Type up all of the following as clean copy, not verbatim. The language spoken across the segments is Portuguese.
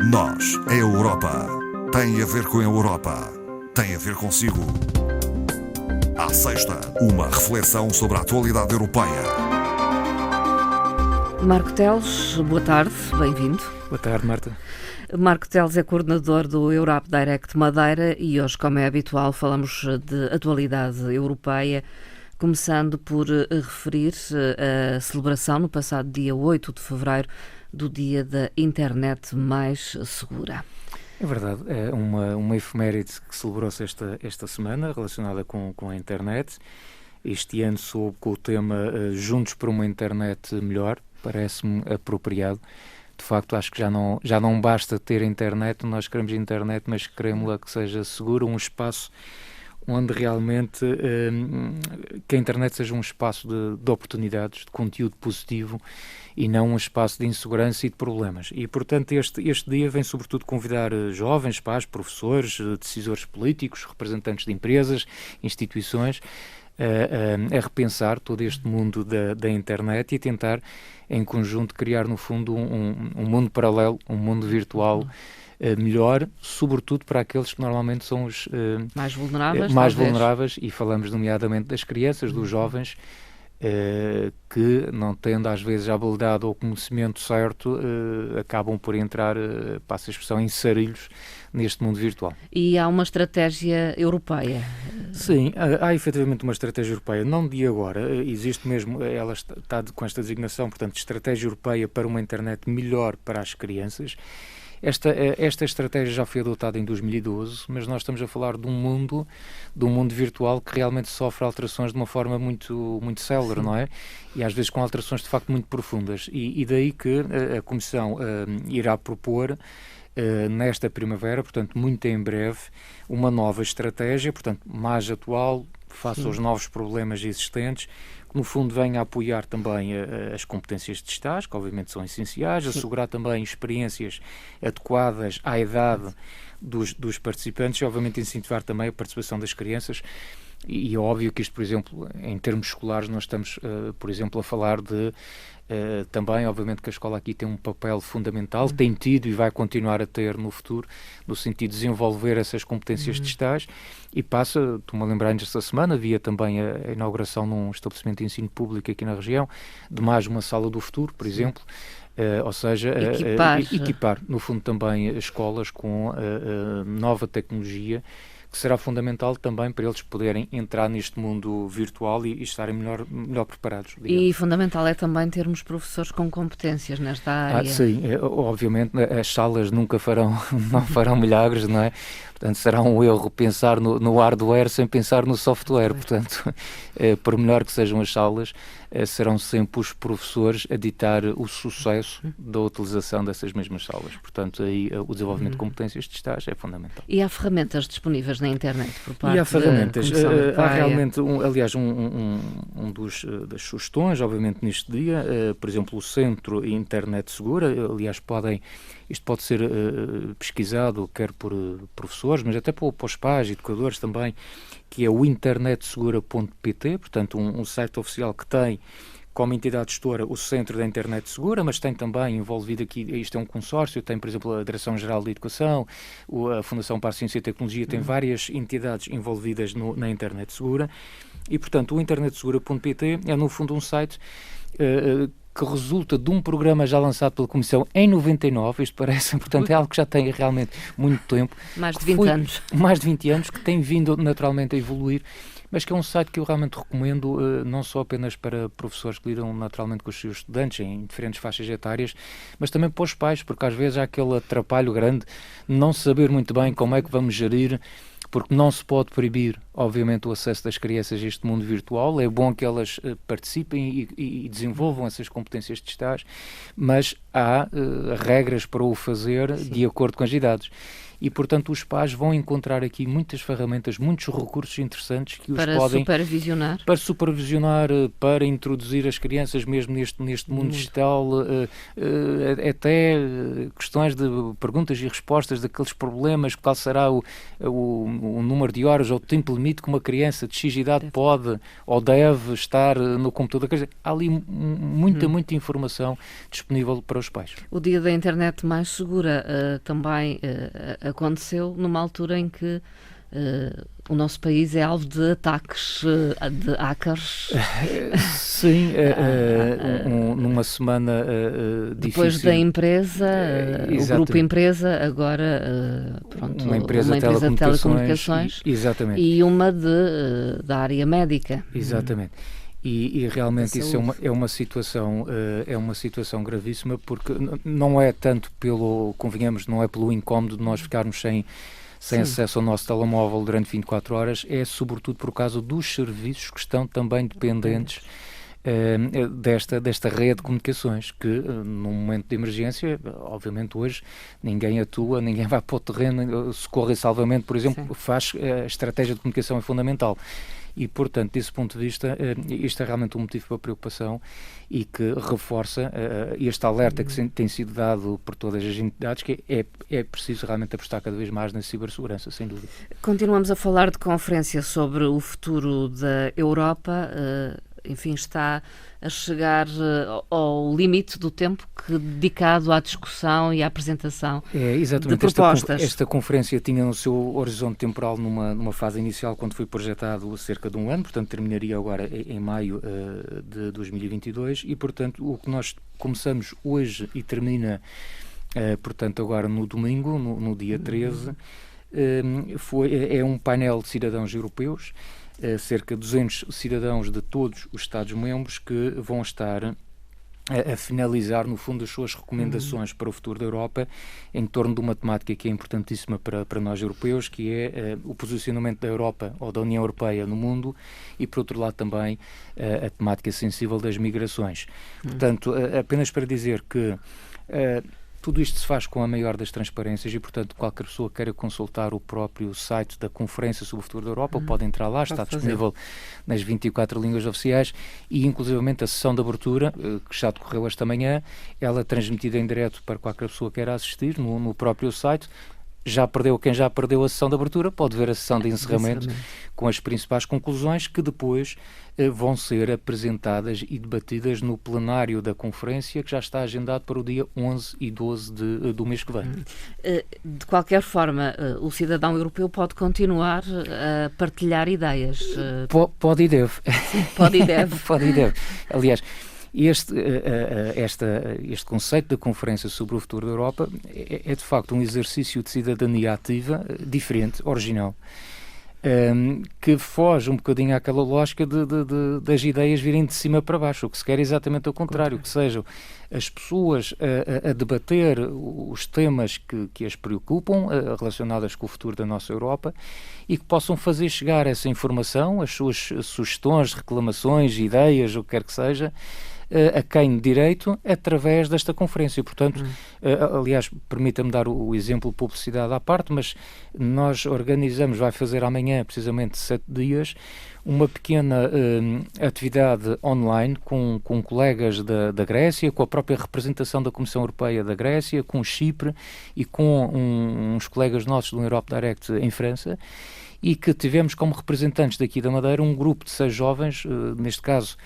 Nós, a Europa, tem a ver com a Europa, tem a ver consigo. À sexta, uma reflexão sobre a atualidade europeia. Marco Teles, boa tarde, bem-vindo. Boa tarde, Marta. Marco Teles é coordenador do Europe Direct Madeira e hoje, como é habitual, falamos de atualidade europeia, começando por referir a celebração no passado dia 8 de fevereiro do Dia da Internet Mais Segura. É verdade, é uma efeméride que celebrou-se esta semana relacionada com a internet. Este ano soube com o tema Juntos por uma Internet Melhor, parece-me apropriado. De facto, acho que já não basta ter internet, nós queremos internet, mas queremos-la que seja segura, um espaço onde realmente que a internet seja um espaço de oportunidades, de conteúdo positivo e não um espaço de insegurança e de problemas. E, portanto, este dia vem sobretudo convidar jovens, pais, professores, decisores políticos, representantes de empresas, instituições, a repensar todo este mundo da internet e a tentar, em conjunto, criar, no fundo, um mundo paralelo, um mundo virtual melhor, sobretudo para aqueles que normalmente são os mais vulneráveis, e falamos nomeadamente das crianças, dos jovens, que, não tendo às vezes a habilidade ou o conhecimento certo, acabam por entrar, passa a expressão, em sarilhos neste mundo virtual. E há uma estratégia europeia? Sim, há efetivamente uma estratégia europeia, não de agora, existe mesmo, ela está com esta designação, portanto, Estratégia Europeia para uma Internet Melhor para as Crianças. Esta estratégia já foi adotada em 2012, mas nós estamos a falar de um mundo virtual que realmente sofre alterações de uma forma muito, muito célere, não é? E às vezes com alterações de facto muito profundas. E daí que a Comissão irá propor nesta primavera, portanto muito em breve, uma nova estratégia, portanto mais atual, face aos novos problemas existentes, que no fundo vem a apoiar também as competências digitais, que obviamente são essenciais, assegurar também experiências adequadas à idade dos participantes e obviamente incentivar também a participação das crianças. E é óbvio que isto, por exemplo, em termos escolares, nós estamos, por exemplo, a falar de também, obviamente, que a escola aqui tem um papel fundamental, tem tido e vai continuar a ter no futuro, no sentido de desenvolver essas competências digitais e passa, estou-me a lembrar esta semana, havia também a inauguração num estabelecimento de ensino público aqui na região, de mais uma sala do futuro, por exemplo, ou seja, equipar, no fundo, também escolas com nova tecnologia, que será fundamental também para eles poderem entrar neste mundo virtual e estarem melhor preparados. Digamos. E fundamental é também termos professores com competências nesta área. Sim, obviamente as salas não farão milagres, não é? Portanto, será um erro pensar no hardware sem pensar no software. Portanto, por melhor que sejam as salas, serão sempre os professores a ditar o sucesso da utilização dessas mesmas salas. Portanto, aí o desenvolvimento de competências digitais é fundamental. E há ferramentas disponíveis na internet por parte há ferramentas. Há realmente, aliás, das sugestões, obviamente, neste dia, por exemplo, o Centro Internet Segura, aliás, isto pode ser pesquisado, quer por professores, mas até para os pais, educadores também, que é o internetsegura.pt, portanto um site oficial que tem como entidade gestora o Centro da Internet Segura, mas tem também envolvido aqui, isto é um consórcio, tem, por exemplo, a Direção-Geral de Educação, a Fundação para a Ciência e Tecnologia, tem várias entidades envolvidas na Internet Segura e, portanto, o internetsegura.pt é, no fundo, um site que resulta de um programa já lançado pela Comissão em 99, isto parece, portanto, é algo que já tem realmente muito tempo. Mais de 20 anos. Mais de 20 anos, que tem vindo naturalmente a evoluir, mas que é um site que eu realmente recomendo, não só apenas para professores que lidam naturalmente com os seus estudantes em diferentes faixas etárias, mas também para os pais, porque às vezes há aquele atrapalho grande, não saber muito bem como é que vamos gerir, porque não se pode proibir, obviamente, o acesso das crianças a este mundo virtual. É bom que elas participem e desenvolvam essas competências digitais, mas há regras para o fazer de acordo com as idades. E, portanto, os pais vão encontrar aqui muitas ferramentas, muitos recursos interessantes que os podem... Para supervisionar, para introduzir as crianças mesmo neste mundo digital, até questões de perguntas e respostas daqueles problemas, qual será o número de horas ou o tempo limite limite que uma criança de X idade pode ou deve estar no computador. Quer dizer, há ali muita informação disponível para os pais. O dia da internet mais segura também aconteceu numa altura em que o nosso país é alvo de ataques de hackers. Sim, numa semana difícil. Depois da empresa, o grupo empresa, agora uma empresa de telecomunicações exatamente. E uma da área médica. Exatamente. E realmente isso é uma situação gravíssima, porque não é tanto convenhamos, não é pelo incómodo de nós ficarmos sem acesso ao nosso telemóvel durante 24 horas, é sobretudo por causa dos serviços que estão também dependentes desta rede de comunicações, que num momento de emergência, obviamente hoje, ninguém atua, ninguém vai para o terreno, socorro e salvamento, por exemplo, a estratégia de comunicação é fundamental. E, portanto, desse ponto de vista, isto é realmente um motivo para preocupação e que reforça este alerta que tem sido dado por todas as entidades, que é preciso realmente apostar cada vez mais na cibersegurança, sem dúvida. Continuamos a falar de conferência sobre o futuro da Europa. Enfim, está a chegar ao limite do tempo dedicado à discussão e à apresentação de propostas. Esta conferência tinha no seu horizonte temporal numa fase inicial, quando foi projetado cerca de um ano, portanto terminaria agora em maio de 2022 e, portanto, o que nós começamos hoje e termina, portanto, agora no domingo, no dia 13, é um painel de cidadãos europeus, cerca de 200 cidadãos de todos os Estados-membros que vão estar a finalizar, no fundo, as suas recomendações para o futuro da Europa em torno de uma temática que é importantíssima para nós europeus, que é o posicionamento da Europa ou da União Europeia no mundo e, por outro lado, também a temática sensível das migrações. Portanto, apenas para dizer que tudo isto se faz com a maior das transparências e, portanto, qualquer pessoa que queira consultar o próprio site da Conferência sobre o Futuro da Europa pode entrar lá, está disponível nas 24 línguas oficiais e, inclusivamente, a sessão de abertura, que já decorreu esta manhã, ela é transmitida em direto para qualquer pessoa que queira assistir no próprio site. Quem já perdeu a sessão de abertura pode ver a sessão de encerramento com as principais conclusões que depois vão ser apresentadas e debatidas no plenário da conferência, que já está agendado para o dia 11 e 12 do mês que vem. De qualquer forma, o cidadão europeu pode continuar a partilhar ideias? Pode e deve. Pode e deve. Pode e deve. Aliás, este conceito da Conferência sobre o Futuro da Europa é de facto um exercício de cidadania ativa diferente, original, que foge um bocadinho àquela lógica das ideias virem de cima para baixo. O que se quer é exatamente o contrário, que sejam as pessoas a debater os temas que as preocupam, relacionadas com o futuro da nossa Europa, e que possam fazer chegar essa informação, as suas sugestões, reclamações, ideias, o que quer que seja, a quem de direito, através desta conferência. Portanto, aliás, permita-me dar o exemplo de publicidade à parte, mas nós organizamos, vai fazer amanhã, precisamente 7 dias, uma pequena atividade online com colegas da Grécia, com a própria representação da Comissão Europeia da Grécia, com Chipre e com uns colegas nossos do Europe Direct em França, e que tivemos como representantes daqui da Madeira um grupo de 6 jovens, neste caso,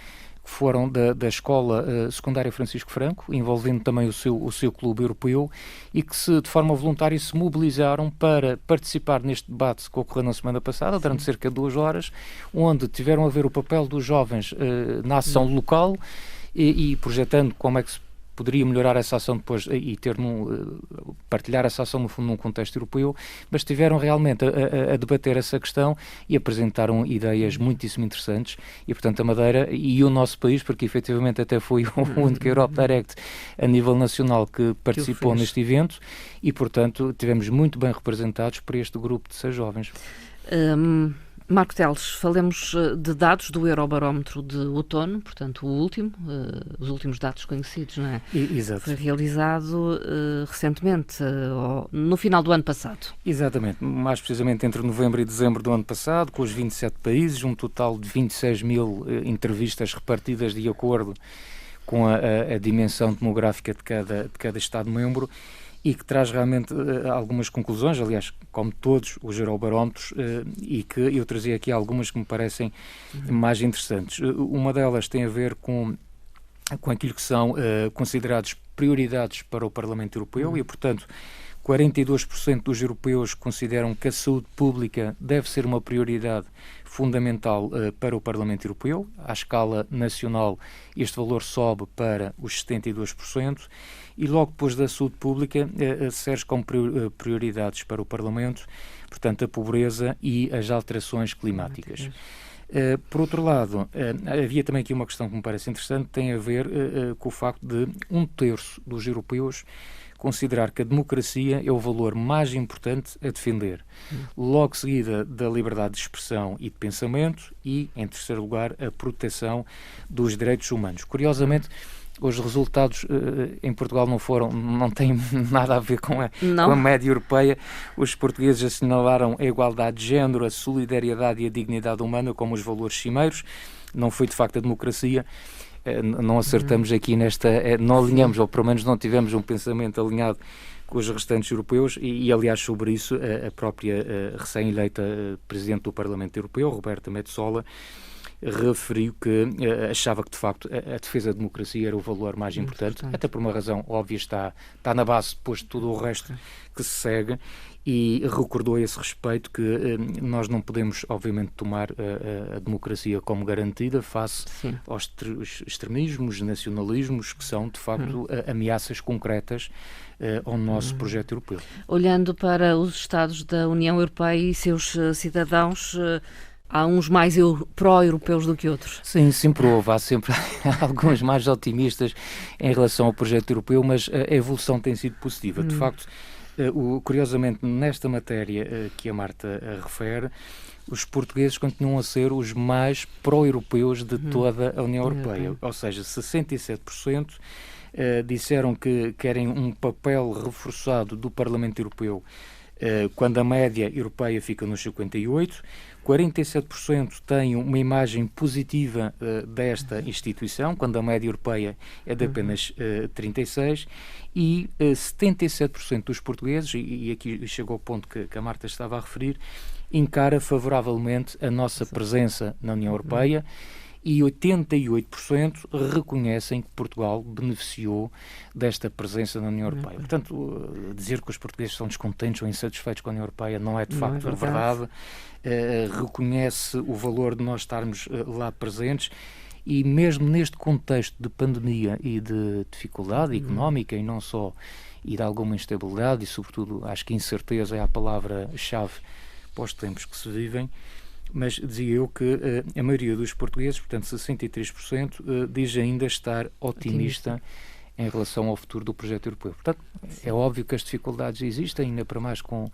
que foram da Escola Secundária Francisco Franco, envolvendo também o seu clube europeu, e que de forma voluntária se mobilizaram para participar neste debate que ocorreu na semana passada, durante cerca de 2 horas, onde tiveram a ver o papel dos jovens na ação local e projetando como é que se poderia melhorar essa ação depois e partilhar essa ação no fundo num contexto europeu, mas estiveram realmente a debater essa questão e apresentaram ideias muitíssimo interessantes e, portanto, a Madeira e o nosso país, porque efetivamente até foi o único Europe Direct a nível nacional que participou neste evento e, portanto, tivemos muito bem representados por este grupo de 6 jovens. Marco Teles, falemos de dados do Eurobarómetro de outono, portanto o último, os últimos dados conhecidos, não é? Exato. Foi realizado recentemente, no final do ano passado. Exatamente, mais precisamente entre novembro e dezembro do ano passado, com os 27 países, um total de 26 mil entrevistas repartidas de acordo com a dimensão demográfica de cada Estado-membro. e que traz realmente algumas conclusões, aliás, como todos os Eurobarómetros, e que eu trazia aqui algumas que me parecem mais interessantes. Uma delas tem a ver com aquilo que são considerados prioridades para o Parlamento Europeu e, portanto, 42% dos europeus consideram que a saúde pública deve ser uma prioridade fundamental para o Parlamento Europeu. À escala nacional, este valor sobe para os 72%. E logo depois da saúde pública, surge como prioridades para o Parlamento, portanto, a pobreza e as alterações climáticas. Por outro lado, havia também aqui uma questão que me parece interessante, tem a ver com o facto de 1/3 dos europeus considerar que a democracia é o valor mais importante a defender. Logo seguida da liberdade de expressão e de pensamento e, em terceiro lugar, a proteção dos direitos humanos. Curiosamente, os resultados em Portugal não têm nada a ver com a média europeia. Os portugueses assinalaram a igualdade de género, a solidariedade e a dignidade humana como os valores cimeiros. Não foi, de facto, a democracia. Não acertamos aqui não alinhamos, ou pelo menos não tivemos um pensamento alinhado com os restantes europeus e aliás, sobre isso, a própria recém-eleita Presidente do Parlamento Europeu, Roberta Metsola, referiu que achava que, de facto, a defesa da democracia era o valor mais importante, até por uma razão óbvia, está na base depois de tudo o resto que se segue, e recordou a esse respeito que nós não podemos, obviamente, tomar a democracia como garantida face aos extremismos, nacionalismos, que são, de facto, ameaças concretas ao nosso projeto europeu. Olhando para os Estados da União Europeia e seus cidadãos, há uns mais pró-europeus do que outros? Sim, sempre houve. Há sempre alguns mais otimistas em relação ao projeto europeu, mas a evolução tem sido positiva. De facto, curiosamente, nesta matéria que a Marta refere, os portugueses continuam a ser os mais pró-europeus de toda a União Europeia. Ou seja, 67% disseram que querem um papel reforçado do Parlamento Europeu, quando a média europeia fica nos 58%. 47% têm uma imagem positiva desta instituição, quando a média europeia é de apenas 36%, e 77% dos portugueses, e aqui chegou ao ponto que a Marta estava a referir, encara favoravelmente a nossa presença na União Europeia, e 88% reconhecem que Portugal beneficiou desta presença na União Europeia. Portanto, dizer que os portugueses estão descontentes ou insatisfeitos com a União Europeia não é de facto verdade. Reconhece o valor de nós estarmos lá presentes, e mesmo neste contexto de pandemia e de dificuldade económica, e não só, e de alguma instabilidade, e sobretudo acho que incerteza é a palavra-chave para os tempos que se vivem, mas dizia eu que a maioria dos portugueses, portanto 63%, diz ainda estar otimista em relação ao futuro do projeto europeu. Portanto, é óbvio que as dificuldades existem, ainda para mais com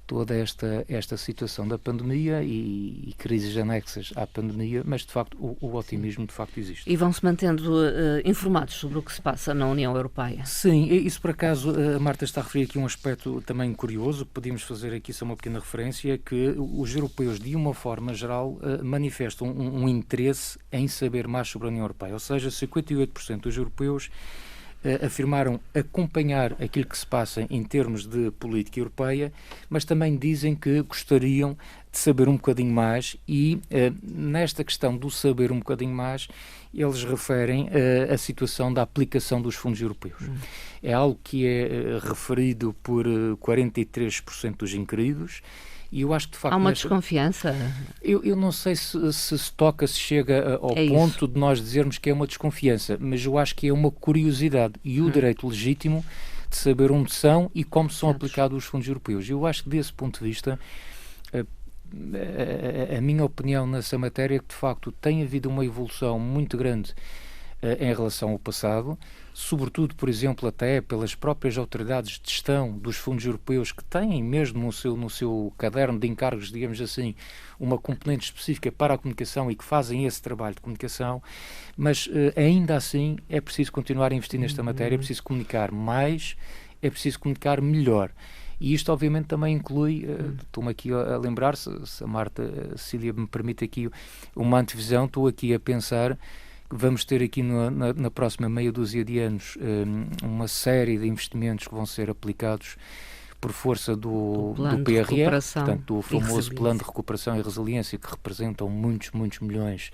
toda esta situação da pandemia e crises anexas à pandemia, mas de facto o otimismo de facto existe. E vão-se mantendo informados sobre o que se passa na União Europeia? Sim, isso por acaso a Marta está a referir aqui um aspecto também curioso, que podíamos fazer aqui só uma pequena referência, que os europeus de uma forma geral manifestam um interesse em saber mais sobre a União Europeia, ou seja, 58% dos europeus afirmaram acompanhar aquilo que se passa em termos de política europeia, mas também dizem que gostariam de saber um bocadinho mais e, nesta questão do saber um bocadinho mais, eles referem a situação da aplicação dos fundos europeus. É algo que é referido por 43% dos inquiridos. E eu acho que, de facto, há uma desconfiança? Eu não sei se chega ao ponto de nós dizermos que é uma desconfiança, mas eu acho que é uma curiosidade e o direito legítimo de saber onde são e como são aplicados os fundos europeus. Eu acho que, desse ponto de vista, a minha opinião nessa matéria é que, de facto, tem havido uma evolução muito grande em relação ao passado, sobretudo, por exemplo, até pelas próprias autoridades de gestão dos fundos europeus, que têm mesmo no seu caderno de encargos, digamos assim, uma componente específica para a comunicação e que fazem esse trabalho de comunicação, mas ainda assim é preciso continuar a investir nesta matéria, é preciso comunicar mais, é preciso comunicar melhor. E isto, obviamente, também inclui, estou-me aqui a lembrar, se a Marta Cília me permite aqui uma antevisão, estou aqui a pensar Vamos ter aqui na próxima meia dúzia de anos uma série de investimentos que vão ser aplicados por força do PRR, portanto, do famoso Plano de Recuperação e Resiliência, que representam muitos milhões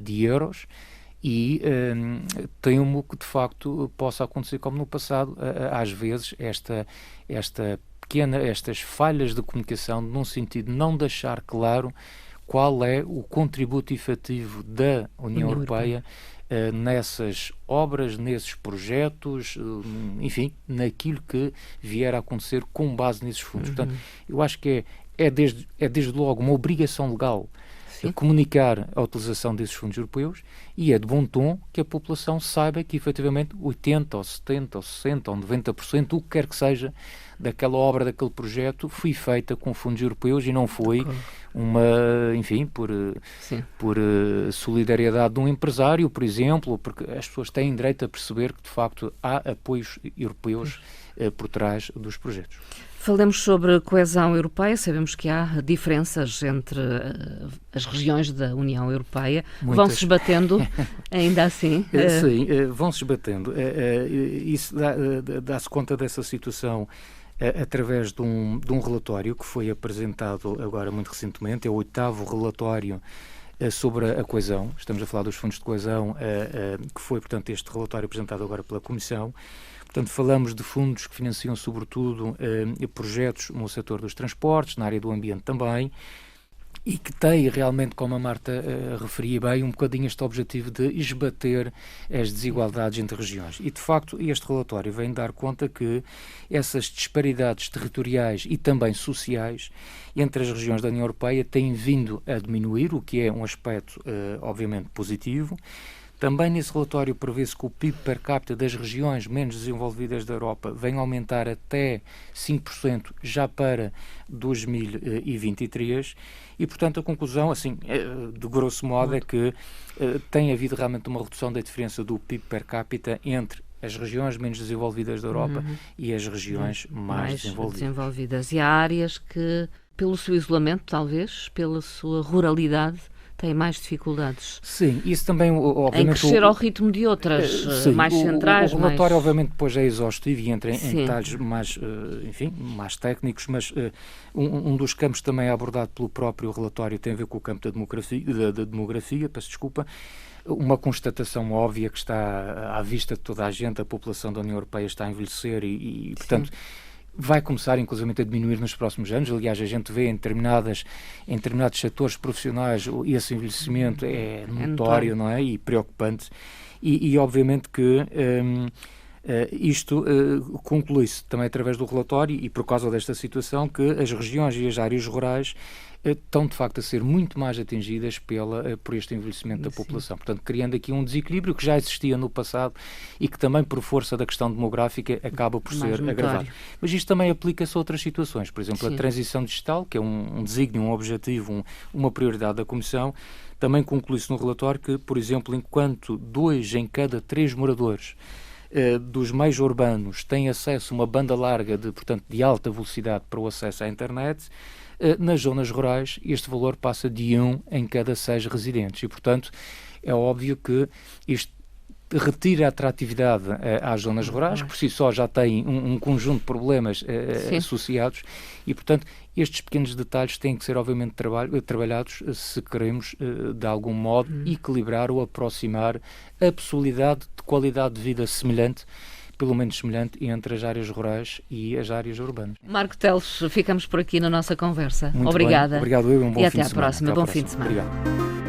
de euros, e temo que de facto possa acontecer como no passado, às vezes estas falhas de comunicação, num sentido de não deixar claro qual é o contributo efetivo da União Europeia nessas obras, nesses projetos, enfim, naquilo que vier a acontecer com base nesses fundos. Portanto, eu acho que é desde logo uma obrigação legal comunicar a utilização desses fundos europeus, e é de bom tom que a população saiba que efetivamente 80% ou 70% ou 60% ou 90%, o que quer que seja, daquela obra, daquele projeto, foi feita com fundos europeus e não foi por solidariedade de um empresário, por exemplo, porque as pessoas têm direito a perceber que de facto há apoios europeus por trás dos projetos. Falemos sobre coesão europeia. Sabemos que há diferenças entre as regiões da União Europeia. Vão-se esbatendo, ainda assim? Sim, vão-se esbatendo. Isso dá-se conta dessa situação através de um relatório que foi apresentado agora muito recentemente. É o 8º relatório sobre a coesão. Estamos a falar dos fundos de coesão, que foi, portanto, este relatório apresentado agora pela Comissão. Portanto, falamos de fundos que financiam, sobretudo, projetos no setor dos transportes, na área do ambiente também, e que tem realmente, como a Marta referia bem, um bocadinho este objetivo de esbater as desigualdades entre regiões. E, de facto, este relatório vem dar conta que essas disparidades territoriais e também sociais entre as regiões da União Europeia têm vindo a diminuir, o que é um aspecto, obviamente, positivo. Também nesse relatório prevê-se que o PIB per capita das regiões menos desenvolvidas da Europa vem aumentar até 5% já para 2023 e, portanto, a conclusão, assim, de grosso modo, é que tem havido realmente uma redução da diferença do PIB per capita entre as regiões menos desenvolvidas da Europa e as regiões mais desenvolvidas. E há áreas que, pelo seu isolamento, talvez, pela sua ruralidade, têm mais dificuldades. Sim, isso também, obviamente... Em crescer ao ritmo de outras, mais centrais. O relatório, obviamente, depois é exaustivo e entra em detalhes mais técnicos, mas um dos campos também abordado pelo próprio relatório tem a ver com o campo da demografia, peço desculpa. Uma constatação óbvia que está à vista de toda a gente, a população da União Europeia está a envelhecer e portanto... vai começar, inclusive, a diminuir nos próximos anos. Aliás, a gente vê em determinados setores profissionais esse envelhecimento é notório, não é? E preocupante. E obviamente que isto conclui-se também através do relatório e por causa desta situação que as regiões e as áreas rurais estão, de facto, a ser muito mais atingidas por este envelhecimento da população. Portanto, criando aqui um desequilíbrio que já existia no passado e que também, por força da questão demográfica, acaba por ser agravado. Mas isto também aplica-se a outras situações. Por exemplo, a transição digital, que é um desígnio, um objetivo, uma prioridade da Comissão, também conclui-se no relatório que, por exemplo, enquanto 2 em cada 3 moradores dos meios urbanos têm acesso a uma banda larga de alta velocidade para o acesso à internet, nas zonas rurais este valor passa de 1 em cada 6 residentes e, portanto, é óbvio que isto retira a atratividade às zonas rurais, que por si só já têm um conjunto de problemas associados e, portanto, estes pequenos detalhes têm que ser, obviamente, trabalhados se queremos, de algum modo, equilibrar ou aproximar a possibilidade de qualidade de vida semelhante, pelo menos semelhante, entre as áreas rurais e as áreas urbanas. Marco Teles, ficamos por aqui na nossa conversa. Muito obrigada. Bem. Obrigado, eu. Um bom e fim até à próxima. Bom fim de semana. Obrigado.